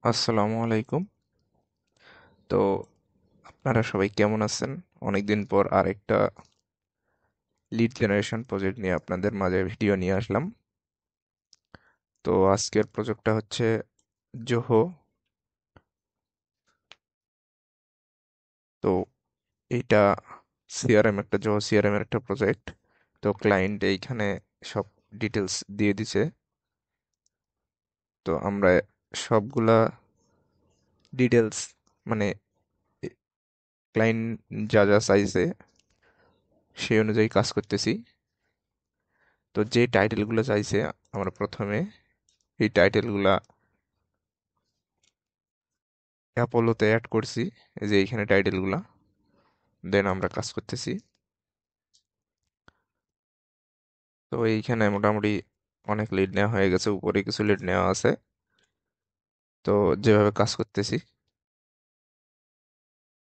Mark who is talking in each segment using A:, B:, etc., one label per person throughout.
A: আসসালামু আলাইকুম। তো আপনারা সবাই কেমন আছেন? অনেকদিন পর আরেকটা লিড জেনারেশন প্রজেক্ট নিয়ে আপনাদের মাঝে ভিডিও নিয়ে আসলাম। তো আজকের প্রজেক্টটা হচ্ছে জোহো। তো এইটা জোহো সিআরএম এর একটা প্রজেক্ট। তো ক্লায়েন্ট এইখানে সব ডিটেলস দিয়ে দিছে। তো আমরা সবগুলা ডিটেলস মানে ক্লায়েন্ট যা যা চাইছে সেই অনুযায়ী কাজ করতেছি। তো যে টাইটেলগুলো চাইছে আমরা প্রথমে এই টাইটেলগুলা অ্যাপোলোতে অ্যাড করছি, এই যে এইখানে টাইটেলগুলা। দেন আমরা কাজ করতেছি। তো এইখানে মোটামুটি অনেক লিড নেওয়া হয়ে গেছে, উপরে কিছু লিড নেওয়া আছে। তো যেভাবে কাজ করতেছি,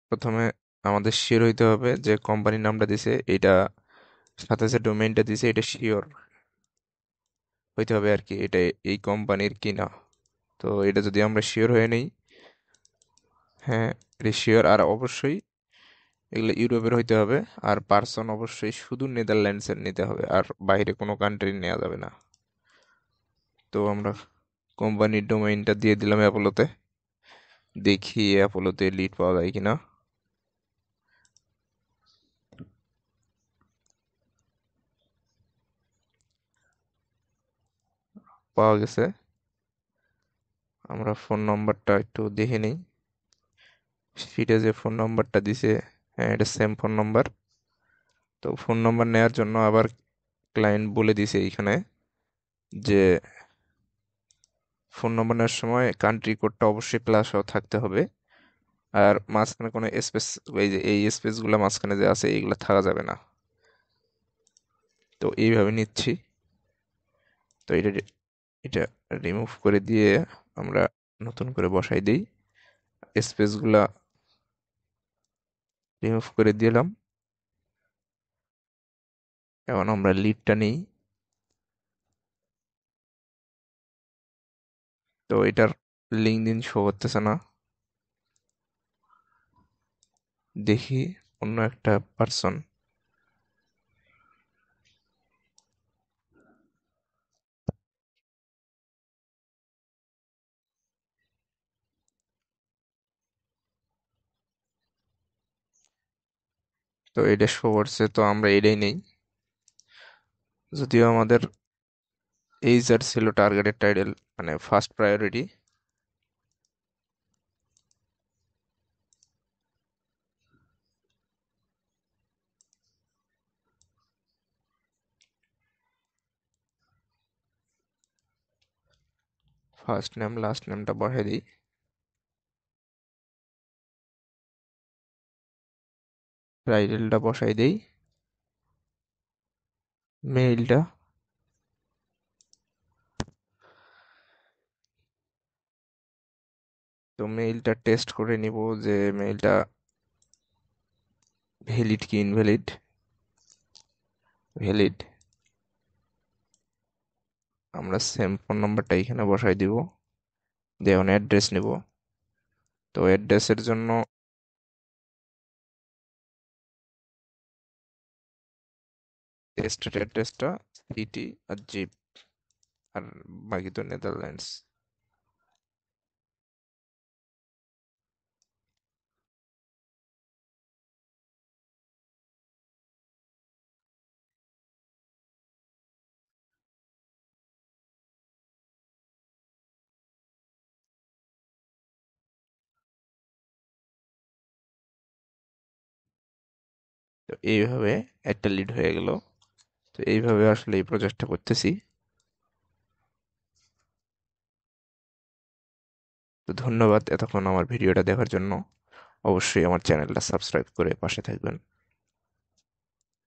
A: প্রথমে আমাদের শিওর হইতে হবে যে কোম্পানির নামটা দিছে এইটা, সাথে যে ডোমেইনটা দিছে এটা শিওর হইতে হবে আর কি, এটা এই কোম্পানির কিনা। তো এটা যদি আমরা শিওর হয়ে নেই, হ্যাঁ এটা শিওর, আর অবশ্যই এগুলো ইউরোপের হইতে হবে। আর পার্সন অবশ্যই শুধু নেদারল্যান্ডসের নিতে হবে, আর বাইরে কোনো কান্ট্রি নেওয়া যাবে না। তো আমরা কোম্পানির ডোমেইনটা দিয়ে দিলাম অ্যাপোলোতে। দেখি অ্যাপোলোতে লিড পাওয়া যায় কিনা। পাওয়া গেছে। আমরা ফোন নম্বরটা একটু দেখে নিই। সিটে যে ফোন নম্বরটা দিছে, হ্যাঁ এটা সেম ফোন নম্বর। তো ফোন নম্বর নেওয়ার জন্য আবার ক্লায়েন্ট বলে দিছে এইখানে যে ফোন নম্বর নেওয়ার সময় কান্ট্রি কোডটা অবশ্যই প্লাস থাকতে হবে। আর মাঝখানে কোনো স্পেস, এই যে এই স্পেসগুলো মাঝখানে যে আছে এইগুলো থাকা যাবে না। তো এইভাবে নিচ্ছি। তো এটা রিমুভ করে দিয়ে আমরা নতুন করে বসাই দিই। স্পেসগুলা রিমুভ করে দিলাম। এখন আমরা লিডটা নিই। তো এটার লিঙ্কডইন শো করতেছে না, দেখি অন্য একটা পার্সন। তো এটা শো করছে, তো আমরা এটাই নেই। যদিও আমাদের এইচআর ছিল টার্গেটেড টাইটেল, মানে first priority. First name last নেমটা বসাই দিই। টাইটেলটা বসাই দিই। মেইলটা, তো মেইলটা টেস্ট করে নিব যে মেইলটা ভ্যালিড কি ইনভ্যালিড। ভ্যালিড। আমরা সেম ফোন নাম্বারটা এখানে বসাই দিব। দেন অ্যাড্রেস নিব। তো অ্যাড্রেসের জন্য স্টেট অ্যাড্রেসটা সিটি আর জিপ, আর বাকি তো নেদারল্যান্ডস। তো এইভাবে একটা লিড হয়ে গেল। তো এইভাবে আসলে এই প্রজেক্টটা করতেছি। তো ধন্যবাদ এতক্ষণ আমার ভিডিওটা দেখার জন্য। অবশ্যই আমার চ্যানেলটা সাবস্ক্রাইব করে পাশে থাকবেন।